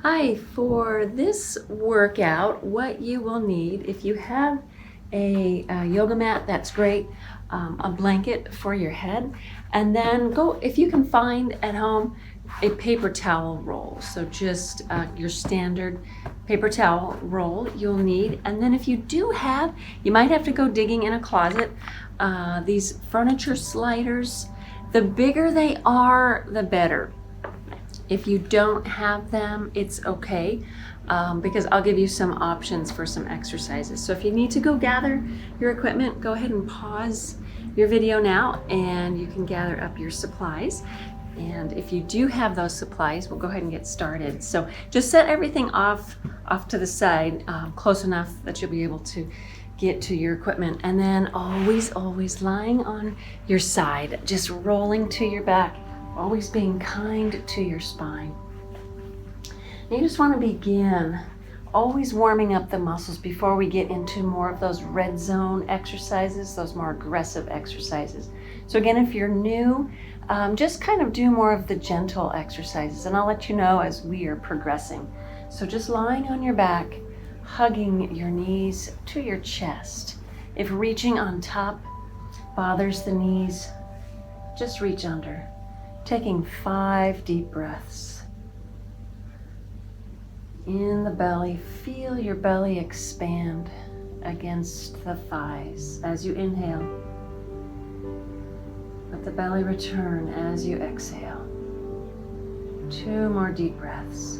Hi, for this workout, what you will need, if you have a yoga mat, that's great, a blanket for your head, and then go, if you can find at home, a paper towel roll. So just your standard paper towel roll you'll need. And then if you do have, you might have to go digging in a closet, these furniture sliders. The bigger they are, the better. If you don't have them, it's okay, because I'll give you some options for some exercises. So if you need to go gather your equipment, go ahead and pause your video now and you can gather up your supplies. And if you do have those supplies, we'll go ahead and get started. So just set everything off to the side, close enough that you'll be able to get to your equipment. And then always lying on your side, just rolling to your back. Always being kind to your spine. You just want to begin always warming up the muscles before we get into more of those red zone exercises, those more aggressive exercises. So again, if you're new, just kind of do more of the gentle exercises, and I'll let you know as we are progressing. So just lying on your back, hugging your knees to your chest. If reaching on top bothers the knees, just reach under. Taking 5 deep breaths. In the belly, feel your belly expand against the thighs as you inhale. Let the belly return as you exhale. 2 more deep breaths.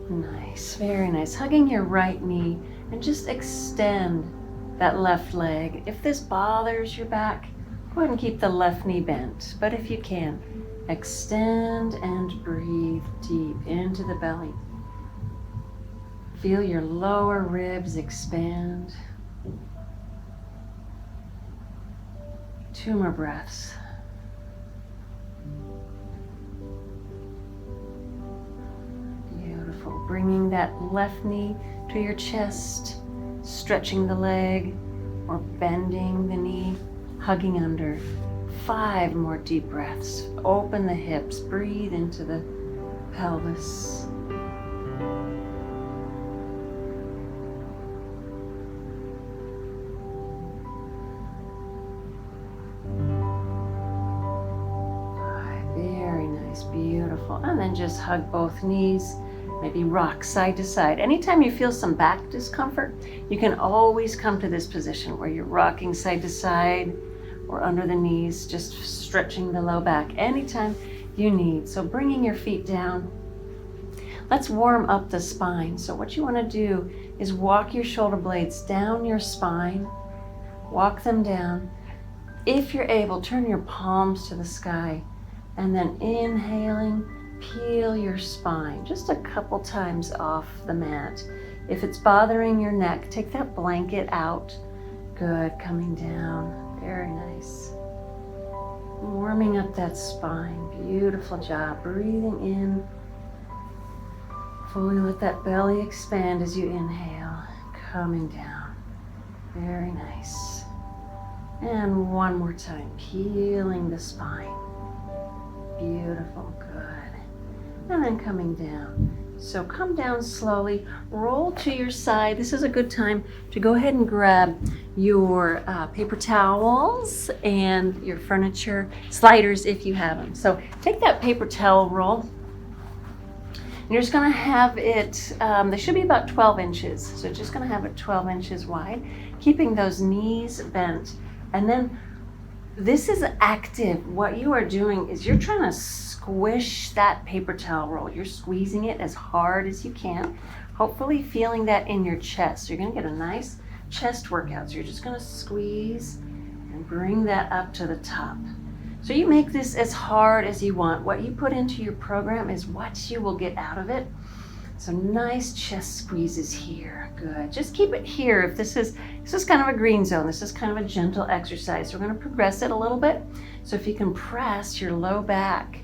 Nice, very nice. Hugging your right knee and just extend that left leg. If this bothers your back, go ahead and keep the left knee bent. But if you can, extend and breathe deep into the belly. Feel your lower ribs expand. 2 more breaths. Beautiful. Bringing that left knee to your chest. Stretching the leg or bending the knee, hugging under. 5 more deep breaths. Open the hips, breathe into the pelvis. Very nice, beautiful. And then just hug both knees. Maybe rock side to side. Anytime you feel some back discomfort, you can always come to this position where you're rocking side to side or under the knees, just stretching the low back anytime you need. So bringing your feet down. Let's warm up the spine. So what you want to do is walk your shoulder blades down your spine. Walk them down. If you're able, turn your palms to the sky and then inhaling, peel your spine just a couple times off the mat. If it's bothering your neck, take that blanket out. Good, coming down. Very nice. Warming up that spine. Beautiful job. Breathing in. Fully let that belly expand as you inhale. Coming down. Very nice. And one more time. Peeling the spine. Beautiful. Good. And then coming down. So come down slowly, roll to your side. This is a good time to go ahead and grab your paper towels and your furniture sliders if you have them. So take that paper towel roll. And you're just gonna have it, they should be about 12 inches. So just gonna have it 12 inches wide, keeping those knees bent. And then this is active. What you are doing is you're trying to squish that paper towel roll. You're squeezing it as hard as you can, hopefully feeling that in your chest. So you're gonna get a nice chest workout. So you're just gonna squeeze and bring that up to the top. So you make this as hard as you want. What you put into your program is what you will get out of it. So nice chest squeezes here. Good. Just keep it here. If this is kind of a green zone. This is kind of a gentle exercise. So we're going to progress it a little bit. So if you can press your low back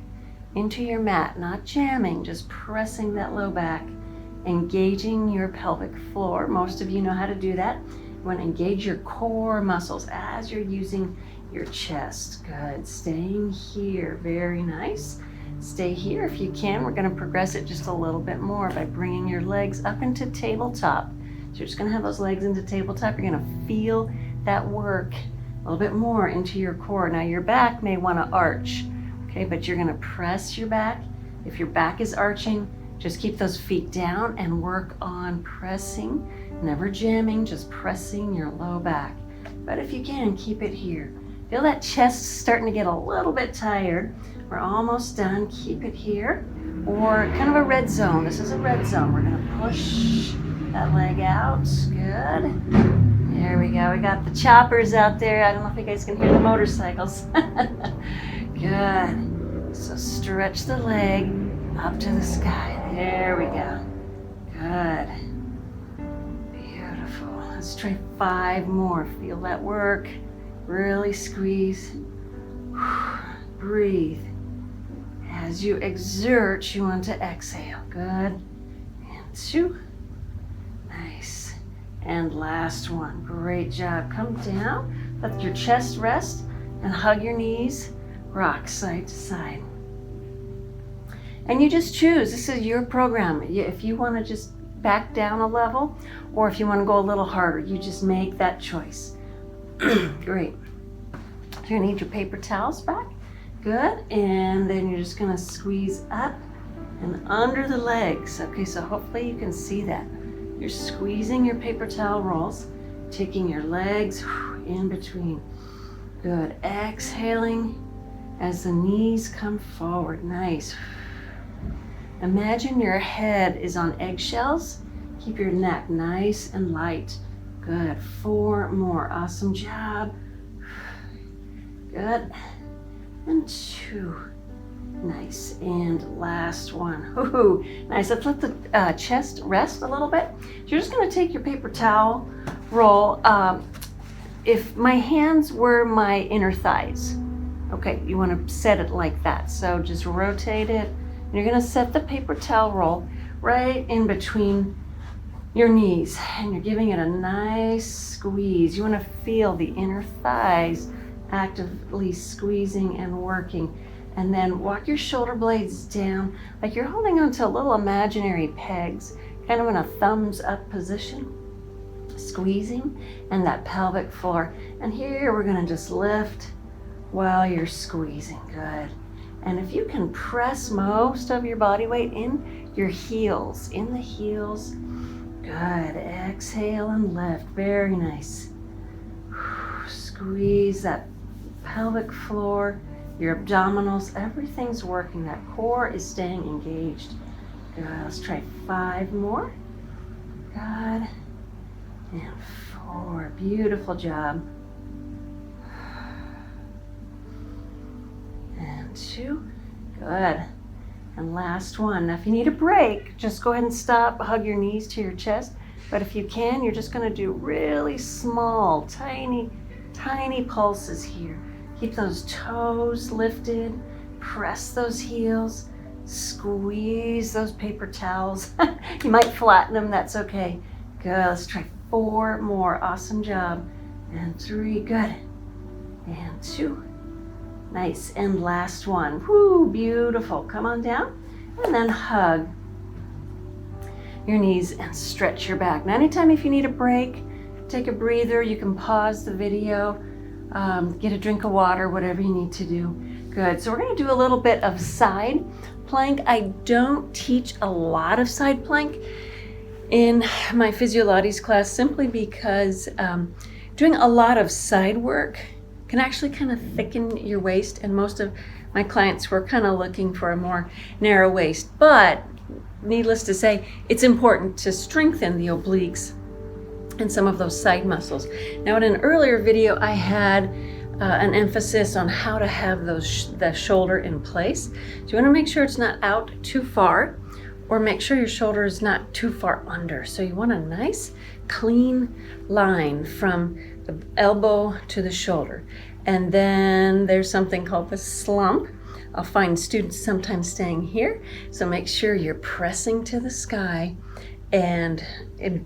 into your mat, not jamming, just pressing that low back, engaging your pelvic floor. Most of you know how to do that. You want to engage your core muscles as you're using your chest. Good, staying here, very nice. Stay here if you can. We're gonna progress it just a little bit more by bringing your legs up into tabletop. So you're just gonna have those legs into tabletop. You're gonna feel that work a little bit more into your core. Now your back may wanna arch, okay, but you're gonna press your back. If your back is arching, just keep those feet down and work on pressing, never jamming, just pressing your low back. But if you can, keep it here. Feel that chest starting to get a little bit tired. We're almost done, keep it here. Or kind of a red zone, this is a red zone. We're gonna push that leg out, good. There we go, we got the choppers out there. I don't know if you guys can hear the motorcycles. Good, so stretch the leg up to the sky. There we go. Good. Beautiful. Let's try 5 more. Feel that work. Really squeeze. Breathe. As you exert, you want to exhale. Good. And 2. Nice. And last one. Great job. Come down. Let your chest rest and hug your knees. Rock side to side. And you just choose, this is your program. If you want to just back down a level, or if you want to go a little harder, you just make that choice. Great. You're gonna need your paper towels back. Good, and then you're just gonna squeeze up and under the legs. Okay, so hopefully you can see that. You're squeezing your paper towel rolls, taking your legs in between. Good, exhaling as the knees come forward, nice. Imagine your head is on eggshells. Keep your neck nice and light. Good, 4 more, awesome job. Good, and 2, nice, and last one. Ooh, nice, let's let the chest rest a little bit. So you're just gonna take your paper towel roll. If my hands were my inner thighs, okay, you wanna set it like that. So just rotate it. You're gonna set the paper towel roll right in between your knees, and you're giving it a nice squeeze. You wanna feel the inner thighs actively squeezing and working. And then walk your shoulder blades down like you're holding onto little imaginary pegs, kind of in a thumbs up position, squeezing, and that pelvic floor. And here we're gonna just lift while you're squeezing, good. And if you can press most of your body weight in your heels, in the heels, good. Exhale and lift, very nice. Squeeze that pelvic floor, your abdominals, everything's working. That core is staying engaged. Good, let's try 5 more. Good, and 4, beautiful job. And 2, good. And last one. Now if you need a break, just go ahead and stop, hug your knees to your chest. But if you can, you're just gonna do really small, tiny pulses here. Keep those toes lifted, press those heels, squeeze those paper towels. You might flatten them, that's okay. Good, let's try 4 more, awesome job. And 3, good. And 2, nice, and last one. Whoo, beautiful, come on down, and then hug your knees and stretch your back. Now anytime if you need a break, take a breather, you can pause the video, get a drink of water, whatever you need to do. Good, so we're gonna do a little bit of side plank. I don't teach a lot of side plank in my Physiolates class simply because doing a lot of side work can actually kind of thicken your waist, and most of my clients were kind of looking for a more narrow waist. But needless to say, it's important to strengthen the obliques and some of those side muscles. Now in an earlier video, I had an emphasis on how to have the shoulder in place. So you want to make sure it's not out too far, or make sure your shoulder is not too far under. So you want a nice clean line from the elbow to the shoulder. And then there's something called the slump. I'll find students sometimes staying here. So make sure you're pressing to the sky and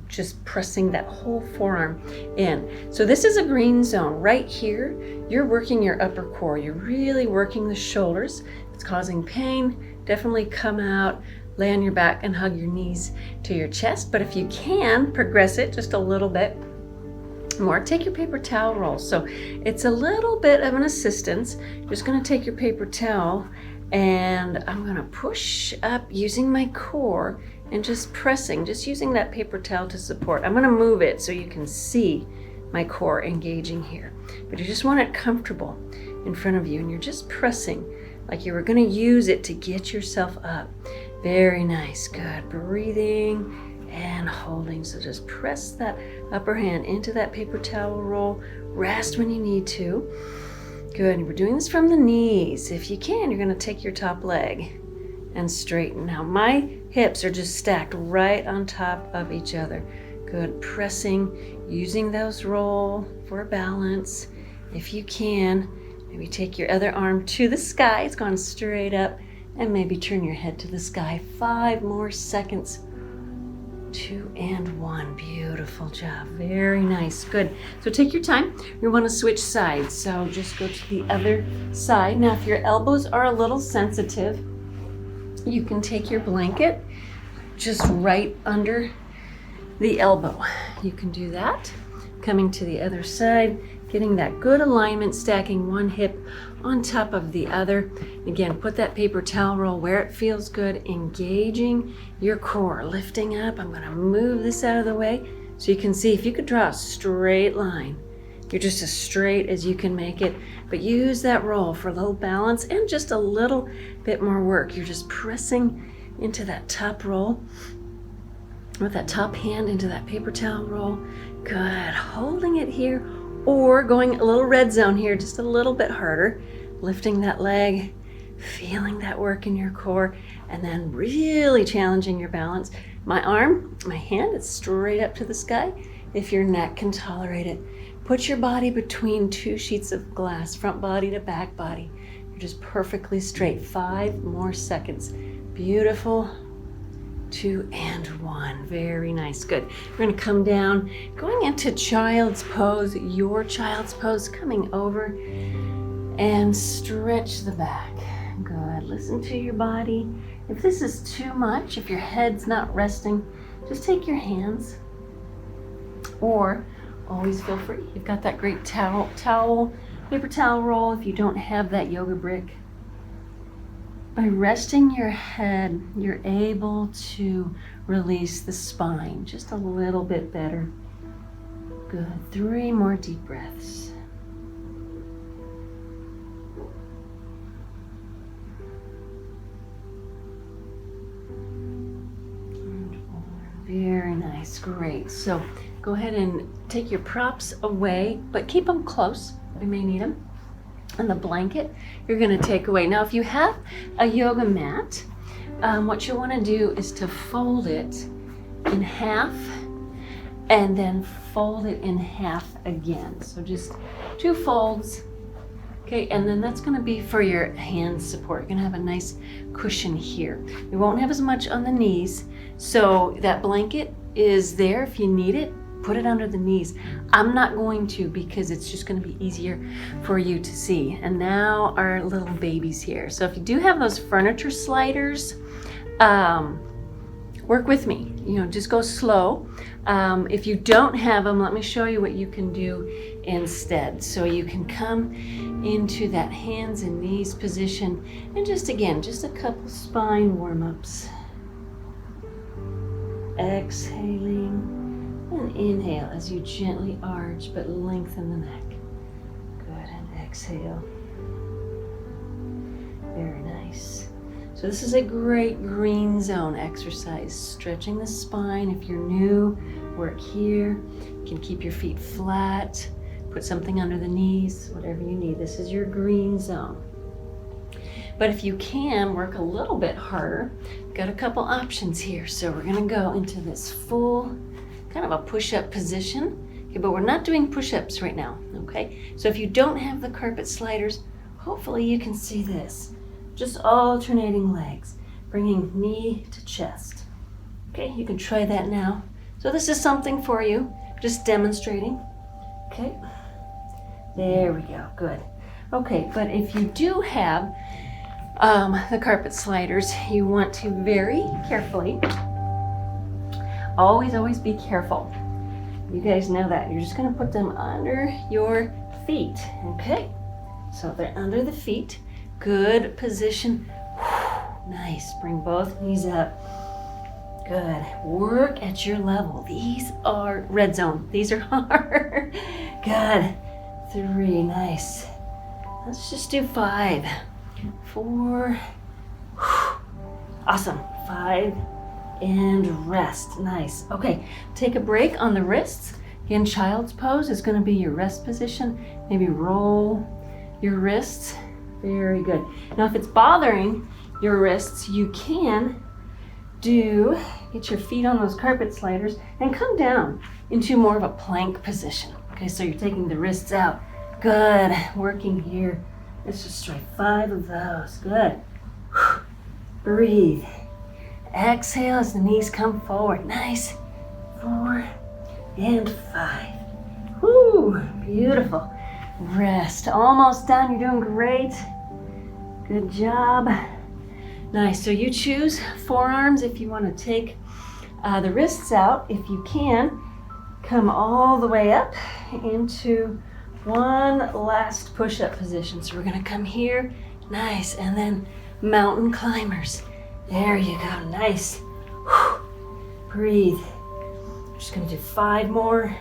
just pressing that whole forearm in. So this is a green zone. Right here, you're working your upper core. You're really working the shoulders. If it's causing pain, definitely come out, lay on your back and hug your knees to your chest. But if you can, progress it just a little bit more. Take your paper towel roll. So it's a little bit of an assistance. You're just gonna take your paper towel and I'm gonna push up using my core and just pressing, just using that paper towel to support. I'm gonna move it so you can see my core engaging here. But you just want it comfortable in front of you and you're just pressing like you were gonna use it to get yourself up. Very nice, good. Breathing and holding. So just press that upper hand into that paper towel roll. Rest when you need to. Good, we're doing this from the knees. If you can, you're gonna take your top leg and straighten. Now my hips are just stacked right on top of each other. Good, pressing, using those roll for balance. If you can, maybe take your other arm to the sky. It's gone straight up and maybe turn your head to the sky. 5 more seconds. 2 and 1. Beautiful job. Very nice. Good. So take your time. You want to switch sides. So just go to the other side. Now, if your elbows are a little sensitive, you can take your blanket just right under the elbow. You can do that. Coming to the other side, getting that good alignment, stacking one hip on top of the other. Again, put that paper towel roll where it feels good, engaging your core, lifting up. I'm gonna move this out of the way so you can see if you could draw a straight line. You're just as straight as you can make it, but use that roll for a little balance and just a little bit more work. You're just pressing into that top roll with that top hand into that paper towel roll. Good, holding it here or going a little red zone here, just a little bit harder, lifting that leg, feeling that work in your core, and then really challenging your balance. My arm, my hand, it's straight up to the sky if your neck can tolerate it. Put your body between 2 sheets of glass, front body to back body. You're just perfectly straight. 5 more seconds. Beautiful. 2 and 1. Very nice. Good. We're going to come down, going into child's pose, your child's pose, coming over and stretch the back. Good. Listen to your body. If this is too much, if your head's not resting, just take your hands or always feel free. You've got that great towel, paper towel roll if you don't have that yoga brick. By resting your head, you're able to release the spine just a little bit better. Good. 3 more deep breaths. And 4. Very nice. Great. So go ahead and take your props away, but keep them close. We may need them. And the blanket you're going to take away. Now, if you have a yoga mat, what you want to do is to fold it in half and then fold it in half again. So just 2 folds. Okay, and then that's going to be for your hand support. You're going to have a nice cushion here. You won't have as much on the knees. So that blanket is there if you need it. Put it under the knees. I'm not going to because it's just going to be easier for you to see. And now our little babies here. So if you do have those furniture sliders, work with me. Just go slow. If you don't have them, let me show you what you can do instead. So you can come into that hands and knees position and just a couple spine warm-ups. Exhaling. And inhale as you gently arch but lengthen the neck. Good, and exhale. Very nice. So this is a great green zone exercise. Stretching the spine. If you're new, work here. You can keep your feet flat. Put something under the knees, whatever you need. This is your green zone. But if you can, work a little bit harder. Got a couple options here. So we're gonna go into this full kind of a push-up position, okay, but we're not doing push-ups right now, okay? So if you don't have the carpet sliders, hopefully you can see this. Just alternating legs, bringing knee to chest. Okay, you can try that now. So this is something for you, just demonstrating. Okay, there we go, good. Okay, but if you do have the carpet sliders, you want to very carefully, always be careful. You guys know that. You're just gonna put them under your feet, okay? So they're under the feet, good position. Nice, bring both knees up. Good, work at your level. These are red zone, these are hard. Good, 3, nice. Let's just do 5, 4, awesome, 5, and rest, nice. Okay, take a break on the wrists. Again, child's pose is gonna be your rest position. Maybe roll your wrists, very good. Now if it's bothering your wrists, you can get your feet on those carpet sliders and come down into more of a plank position. Okay, so you're taking the wrists out. Good, working here. Let's just try 5 of those, good. Breathe. Exhale as the knees come forward, nice. 4 and 5. Woo, beautiful. Rest, almost done, you're doing great. Good job. Nice, so you choose forearms if you want to take the wrists out. If you can, come all the way up into one last push-up position. So we're gonna come here, nice, and then mountain climbers. There you go, nice. Whew. Breathe. I'm just gonna do 5 more.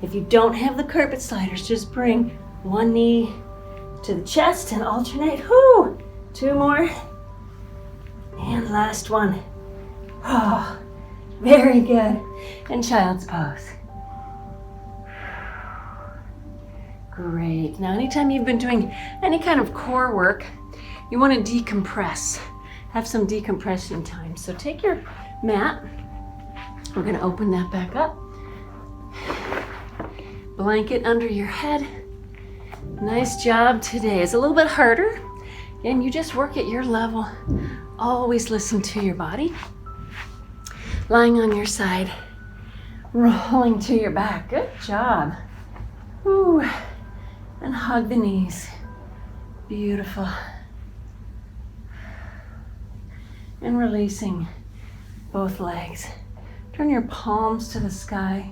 If you don't have the carpet sliders, just bring one knee to the chest and alternate. Whoo! 2 more. And last one. Oh, very good. And child's pose. Great. Now, anytime you've been doing any kind of core work, you want to decompress. Have some decompression time. So take your mat. We're going to open that back up. Blanket under your head. Nice job today. It's a little bit harder, and you just work at your level. Always listen to your body. Lying on your side, rolling to your back. Good job. Ooh. And hug the knees. Beautiful. And releasing both legs. Turn your palms to the sky.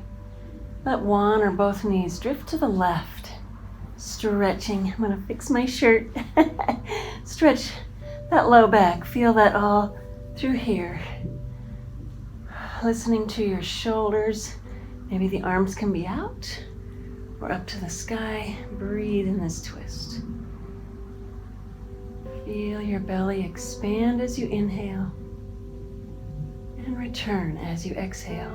Let one or both knees drift to the left. Stretching. I'm gonna fix my shirt. Stretch that low back. Feel that all through here. Listening to your shoulders. Maybe the arms can be out or up to the sky. Breathe in this twist. Feel your belly expand as you inhale and return as you exhale.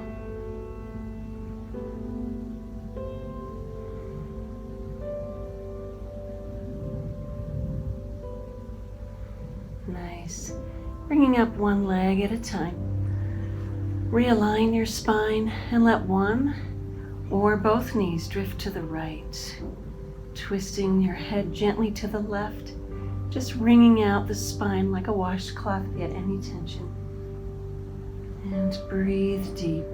Nice. Bringing up one leg at a time. Realign your spine and let one or both knees drift to the right. Twisting your head gently to the left, just wringing out the spine like a washcloth to get any tension. And breathe deep.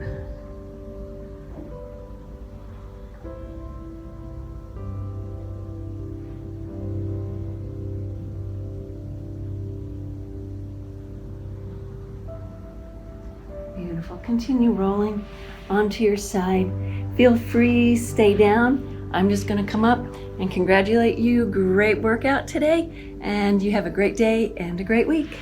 Beautiful. Continue rolling onto your side. Feel free, stay down. I'm just going to come up and congratulate you. Great workout today, and you have a great day and a great week.